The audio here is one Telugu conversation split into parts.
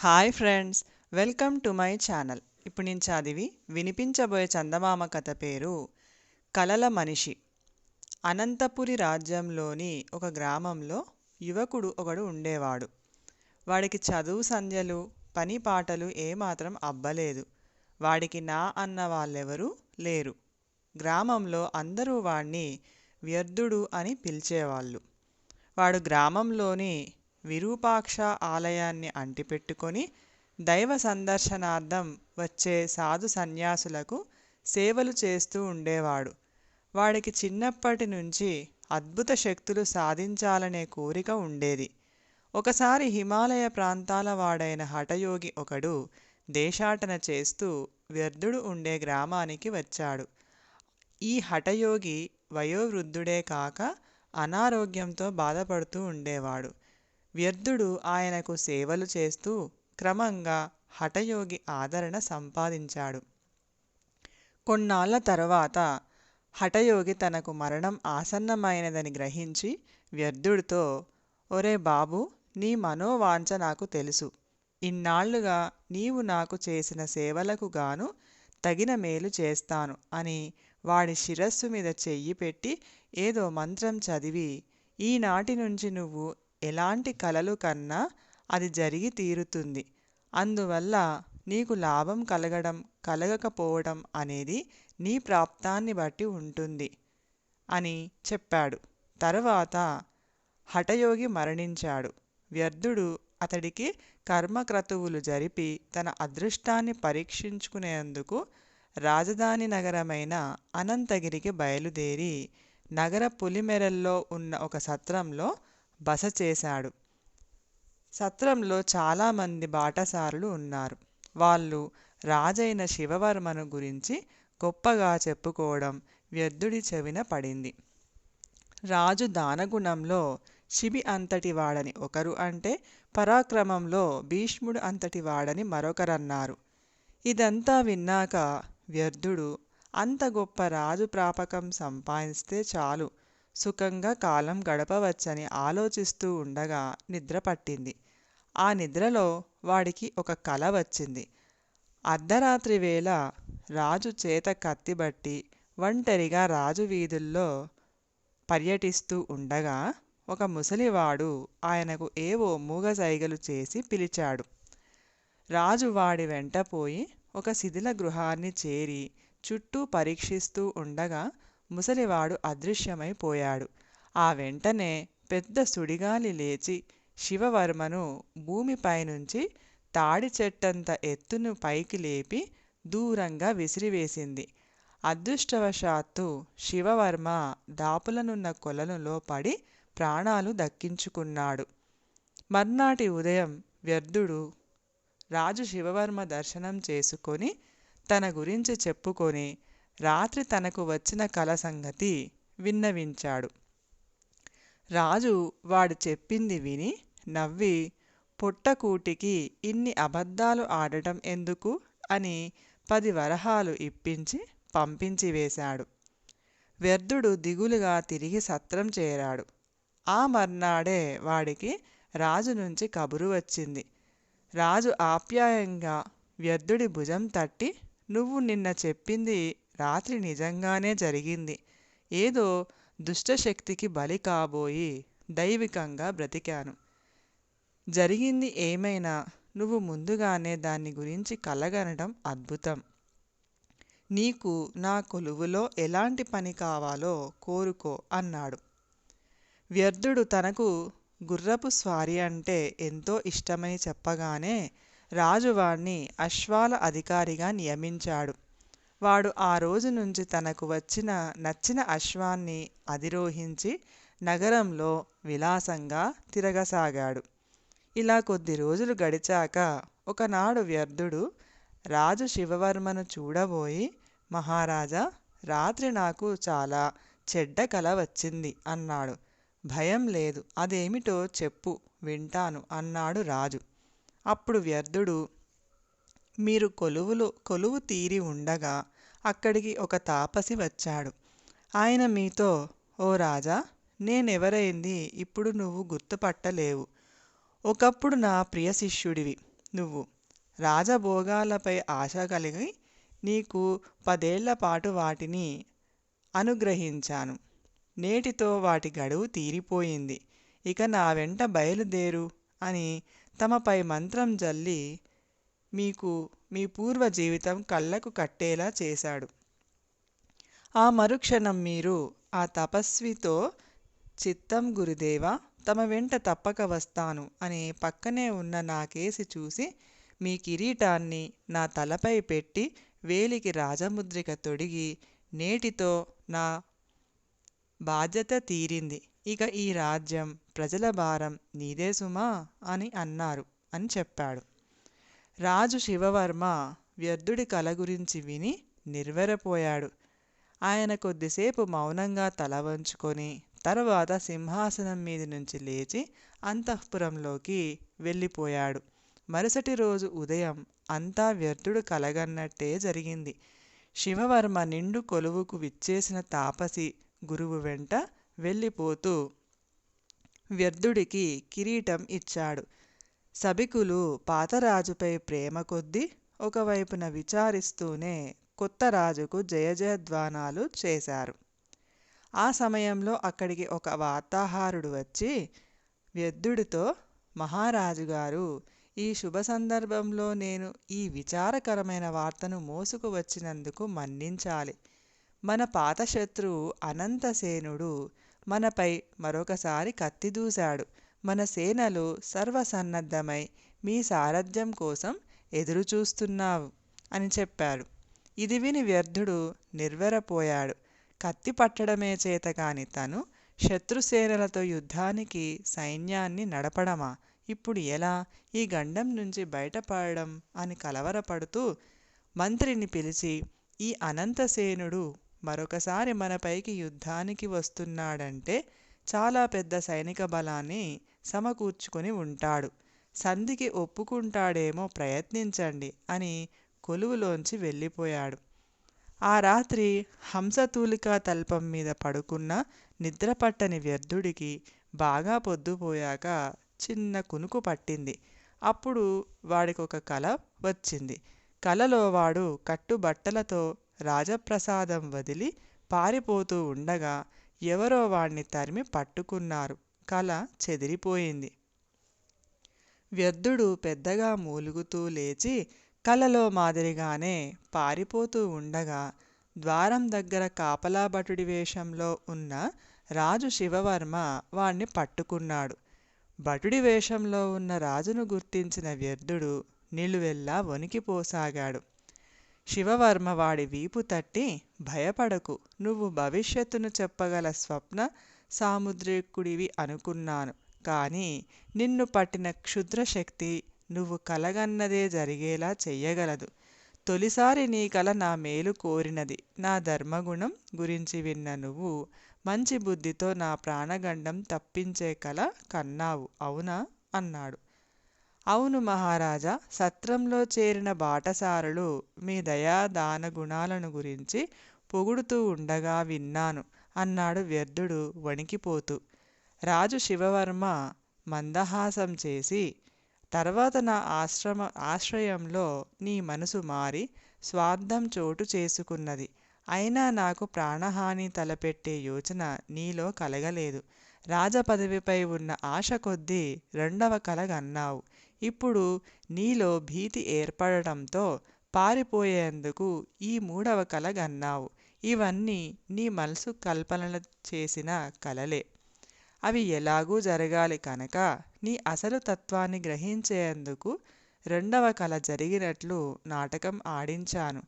Hi friends, welcome to my channel. ఇప్పుడు నేను చదివి వినిపించబోయే చందమామ కథ పేరు కలల మనిషి. అనంతపురి రాజ్యంలోని ఒక గ్రామంలో యువకుడు ఒకడు ఉండేవాడు. వాడికి చదువు సంధ్యలు పని పాటలు ఏమాత్రం అబ్బలేదు. వాడికి నా అన్న వాళ్ళెవరూ లేరు. గ్రామంలో అందరూ వాణ్ణి వ్యర్థుడు అని పిలిచేవాళ్ళు. వాడు గ్రామంలోని విరూపాక్ష ఆలయాన్ని అంటిపెట్టుకొని దైవ సందర్శనార్థం వచ్చే సాధు సన్యాసులకు సేవలు చేస్తూ ఉండేవాడు. వాడికి చిన్నప్పటి నుంచి అద్భుత శక్తులు సాధించాలనే కోరిక ఉండేది. ఒకసారి హిమాలయ ప్రాంతాల వాడైన హఠయోగి ఒకడు దేశాటన చేస్తూ వ్యర్థుడు ఉండే గ్రామానికి వచ్చాడు. ఈ హఠయోగి వయోవృద్ధుడే కాక అనారోగ్యంతో బాధపడుతూ ఉండేవాడు. వ్యర్థుడు ఆయనకు సేవలు చేస్తూ క్రమంగా హఠయోగి ఆదరణ సంపాదించాడు. కొన్నాళ్ల తర్వాత హఠయోగి తనకు మరణం ఆసన్నమైనదని గ్రహించి వ్యర్థుడితో, ఒరే బాబు, నీ మనోవాంఛ నాకు తెలుసు. ఇన్నాళ్లుగా నీవు నాకు చేసిన సేవలకు గాను తగిన మేలు చేస్తాను అని వాడి శిరస్సు మీద చెయ్యి పెట్టి ఏదో మంత్రం చదివి, ఈనాటి నుంచి నువ్వు ఎలాంటి కలలు కన్నా అది జరిగి తీరుతుంది. అందువల్ల నీకు లాభం కలగడం కలగకపోవడం అనేది నీ ప్రాప్తాన్ని బట్టి ఉంటుంది అని చెప్పాడు. తర్వాత హఠయోగి మరణించాడు. వ్యర్థుడు అతడికి కర్మక్రతువులు జరిపి తన అదృష్టాన్ని పరీక్షించుకునేందుకు రాజధాని నగరమైన అనంతగిరికి బయలుదేరి నగర పులిమెరల్లో ఉన్న ఒక సత్రంలో బస చేశాడు. సత్రంలో చాలామంది బాటసారులు ఉన్నారు. వాళ్ళు రాజైన శివవర్మను గురించి గొప్పగా చెప్పుకోవడం వ్యర్థుడి చెవిన పడింది. రాజు దానగుణంలో శిబి అంతటి వాడని ఒకరు అంటే, పరాక్రమంలో భీష్ముడు అంతటి వాడని మరొకరన్నారు. ఇదంతా విన్నాక వ్యర్థుడు అంత గొప్ప రాజు ప్రాపకం సంపాదిస్తే చాలు, సుఖంగా కాలం గడపవచ్చని ఆలోచిస్తూ ఉండగా నిద్ర పట్టింది. ఆ నిద్రలో వాడికి ఒక కల వచ్చింది. అర్ధరాత్రి వేళ రాజు చేత కత్తిబట్టి ఒంటరిగా రాజు వీధుల్లో పర్యటిస్తూ ఉండగా ఒక ముసలివాడు ఆయనకు ఏవో మూగసైగలు చేసి పిలిచాడు. రాజు వాడి వెంటపోయి ఒక శిథిల గృహాన్ని చేరి చుట్టూ పరీక్షిస్తూ ఉండగా ముసలివాడు అదృశ్యమైపోయాడు. ఆ వెంటనే పెద్ద సుడిగాలి లేచి శివవర్మను భూమిపైనుంచి తాడి చెట్టంత ఎత్తును పైకి లేపి దూరంగా విసిరివేసింది. అదృష్టవశాత్తు శివవర్మ దాపులనున్న కొలనులో పడి ప్రాణాలు దక్కించుకున్నాడు. మర్నాటి ఉదయం వ్యర్థుడు రాజు శివవర్మ దర్శనం చేసుకొని తన గురించి చెప్పుకొని రాత్రి తనకు వచ్చిన కల సంగతి విన్నవించాడు. రాజు వాడు చెప్పింది విని నవ్వి, పొట్టకూటికి ఇన్ని అబద్ధాలు ఆడటం ఎందుకు అని 10 వరహాలు ఇప్పించి పంపించి వేశాడు. వ్యర్థుడు దిగులుగా తిరిగి సత్రం చేరాడు. ఆ మర్నాడే వాడికి రాజు నుంచి కబురు వచ్చింది. రాజు ఆప్యాయంగా వ్యర్థుడి భుజం తట్టి, నువ్వు నిన్న చెప్పింది రాత్రి నిజంగానే జరిగింది. ఏదో దుష్టశక్తికి బలి కాబోయి దైవికంగా బ్రతికాను. జరిగింది ఏమైనా నువ్వు ముందుగానే దాన్ని గురించి కలగనడం అద్భుతం. నీకు నా కొలువులో ఎలాంటి పని కావాలో కోరుకో అన్నాడు. వ్యర్థుడు తనకు గుర్రపు స్వారీ అంటే ఎంతో ఇష్టమని చెప్పగానే రాజువాణ్ణి అశ్వాల అధికారిగా నియమించాడు. వాడు ఆ రోజు నుంచి తనకు నచ్చిన అశ్వాన్ని అధిరోహించి నగరంలో విలాసంగా తిరగసాగాడు. ఇలా కొద్ది రోజులు గడిచాక ఒకనాడు వ్యర్థుడు రాజు శివవర్మను చూడబోయి, మహారాజా, రాత్రి నాకు చాలా చెడ్డ కల వచ్చింది అన్నాడు. భయం లేదు, అదేమిటో చెప్పు, వింటాను అన్నాడు రాజు. అప్పుడు వ్యర్థుడు, మీరు కొలువు తీరి ఉండగా అక్కడికి ఒక తాపసి వచ్చాడు. ఆయన మీతో, ఓ రాజా, నేనెవరైంది ఇప్పుడు నువ్వు గుర్తుపట్టలేవు. ఒకప్పుడు నా ప్రియ శిష్యుడివి. నువ్వు. రాజభోగాలపై ఆశ కలిగి నీకు 10 ఏళ్ల పాటు వాటిని అనుగ్రహించాను. నేటితో వాటి గడువు తీరిపోయింది. ఇక నా వెంట బయలుదేరు అని తమపై మంత్రం జల్లి మీకు మీ పూర్వ జీవితం కళ్ళకు కట్టేలా చేశాడు. ఆ మరుక్షణం మీరు ఆ తపస్వితో చిత్తం గురుదేవా, తమ వెంట తప్పక వస్తాను అని పక్కనే ఉన్న నా కేసి చూసి మీ కిరీటాన్ని నా తలపై పెట్టి వేలికి రాజముద్రిక తొడిగి నేటితో నా బాధ్యత తీరింది. ఇక ఈ రాజ్యం ప్రజల భారం నీదే సుమా అని అన్నారు అని చెప్పాడు. రాజు శివవర్మ వ్యర్థుడి కల గురించి విని నిర్వెరపోయాడు. ఆయన కొద్దిసేపు మౌనంగా తల వంచుకొని తరువాత సింహాసనం మీద నుంచి లేచి అంతఃపురంలోకి వెళ్ళిపోయాడు. మరుసటి రోజు ఉదయం అంతా వ్యర్థుడు కలగన్నట్టే జరిగింది. శివవర్మ నిండు కొలువుకు విచ్చేసిన తాపసి గురువు వెంట వెళ్ళిపోతూ వ్యర్థుడికి కిరీటం ఇచ్చాడు. సభికులు పాతరాజుపై ప్రేమ కొద్దీ ఒకవైపున విచారిస్తూనే కొత్త రాజుకు జయజయధ్వానాలు చేశారు. ఆ సమయంలో అక్కడికి ఒక వార్తాహరుడు వచ్చి వ్యర్థుడితో, మహారాజుగారు, ఈ శుభ సందర్భంలో నేను ఈ విచారకరమైన వార్తను మోసుకు వచ్చినందుకు మన్నించాలి. మన పాత శత్రువు అనంతసేనుడు మనపై మరొకసారి కత్తిదూశాడు. మన సేనలు సర్వసన్నద్ధమై మీ సారథ్యం కోసం ఎదురుచూస్తున్నావు అని చెప్పారు. ఇది విని వ్యర్థుడు నిర్వెరపోయాడు. కత్తి పట్టడమే చేతకాని తను శత్రుసేనలతో యుద్ధానికి సైన్యాన్ని నడపడమా? ఇప్పుడు ఎలా ఈ గండం నుంచి బయటపడడం అని కలవరపడుతూ మంత్రిని పిలిచి, ఈ అనంతసేనుడు మరొకసారి మనపైకి యుద్ధానికి వస్తున్నాడంటే చాలా పెద్ద సైనిక బలాన్ని సమకూర్చుకొని ఉంటాడు. సంధికి ఒప్పుకుంటాడేమో, ప్రయత్నించండి అని కొలువులోంచి వెళ్ళిపోయాడు. ఆ రాత్రి హంసతూలికా తల్పం మీద పడుకున్న నిద్రపట్టని వ్యర్థుడికి బాగా పొద్దుపోయాక చిన్న కునుకు పట్టింది. అప్పుడు వాడికొక కల వచ్చింది. కలలో వాడు కట్టుబట్టలతో రాజప్రసాదం వదిలి పారిపోతూ ఉండగా ఎవరో వాణ్ణి తరిమి పట్టుకున్నారు. కల చెదిరిపోయింది. వ్యర్థుడు పెద్దగా మూలుగుతూ లేచి కలలో మాదిరిగానే పారిపోతూ ఉండగా ద్వారం దగ్గర కాపలాభటుడి వేషంలో ఉన్న రాజు శివవర్మ వాణ్ణి పట్టుకున్నాడు. భటుడి వేషంలో ఉన్న రాజును గుర్తించిన వ్యర్థుడు నిలువెల్లా వణికిపోసాగాడు. శివవర్మ వాడి వీపు తట్టి, భయపడకు, నువ్వు భవిష్యత్తును చెప్పగల స్వప్న సాముద్రికుడివి అనుకున్నాను. కానీ నిన్ను పట్టిన క్షుద్రశక్తి నువ్వు కలగన్నదే జరిగేలా చెయ్యగలదు. తొలిసారి నీ కల నా మేలు కోరినది. నా ధర్మగుణం గురించి విన్న నువ్వు మంచి బుద్ధితో నా ప్రాణగండం తప్పించే కల కన్నావు, అవునా అన్నాడు. అవును మహారాజా, సత్రంలో చేరిన బాటసారులు మీ దయా దాన గుణాలను గురించి పొగుడుతూ ఉండగా విన్నాను అన్నాడు వ్యర్థుడు వణికిపోతూ. రాజు శివవర్మ మందహాసం చేసి, తర్వాత నా ఆశ్రయంలో నీ మనసు మారి స్వార్థం చోటు చేసుకున్నది. అయినా నాకు ప్రాణహాని తలపెట్టే యోచన నీలో కలగలేదు. రాజపదవిపై ఉన్న ఆశ కొద్దీ రెండవ కలగన్నావు. ఇప్పుడు నీలో భీతి ఏర్పడటంతో పారిపోయేందుకు ఈ మూడవ కలగన్నావు. ఇవన్నీ నీ మనసు కల్పనలు చేసిన కలలే. అవి ఎలాగూ జరగాలి కనుక నీ అసలు తత్వాన్ని గ్రహించేందుకు రెండవ కల జరిగినట్లు నాటకం ఆడించాను.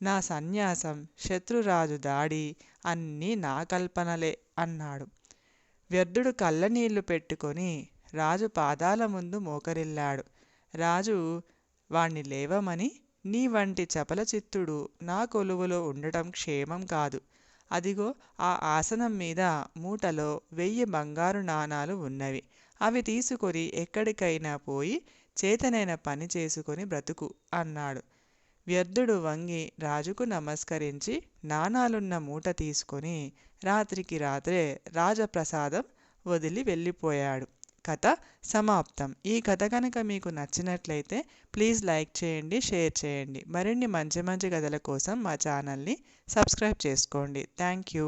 నా సన్యాసం, శత్రురాజు దాడి అన్నీ నా కల్పనలే అన్నాడు. వ్యర్థుడు కళ్ళనీళ్లు పెట్టుకొని రాజు పాదాల ముందు మోకరిల్లాడు. రాజు వాణ్ణి లేవమని, నీ వంటి చపలచిత్తుడు నా కొలువులో ఉండటం క్షేమం కాదు. అదిగో ఆ ఆసనం మీద మూటలో 1000 బంగారు నాణాలు ఉన్నవి. అవి తీసుకొని ఎక్కడికైనా పోయి చేతనైన పని చేసుకొని బ్రతుకు అన్నాడు. వ్యర్థుడు వంగి రాజుకు నమస్కరించి నాణాలున్న మూట తీసుకొని రాత్రికి రాత్రే రాజప్రసాదం వదిలి వెళ్ళిపోయాడు. కథ సమాప్తం. ఈ కథ కనుక మీకు నచ్చినట్లయితే ప్లీజ్ లైక్ చేయండి, షేర్ చేయండి. మరిన్ని మంచి మంచి కథల కోసం మా ఛానల్ని సబ్స్క్రైబ్ చేసుకోండి. Thank you.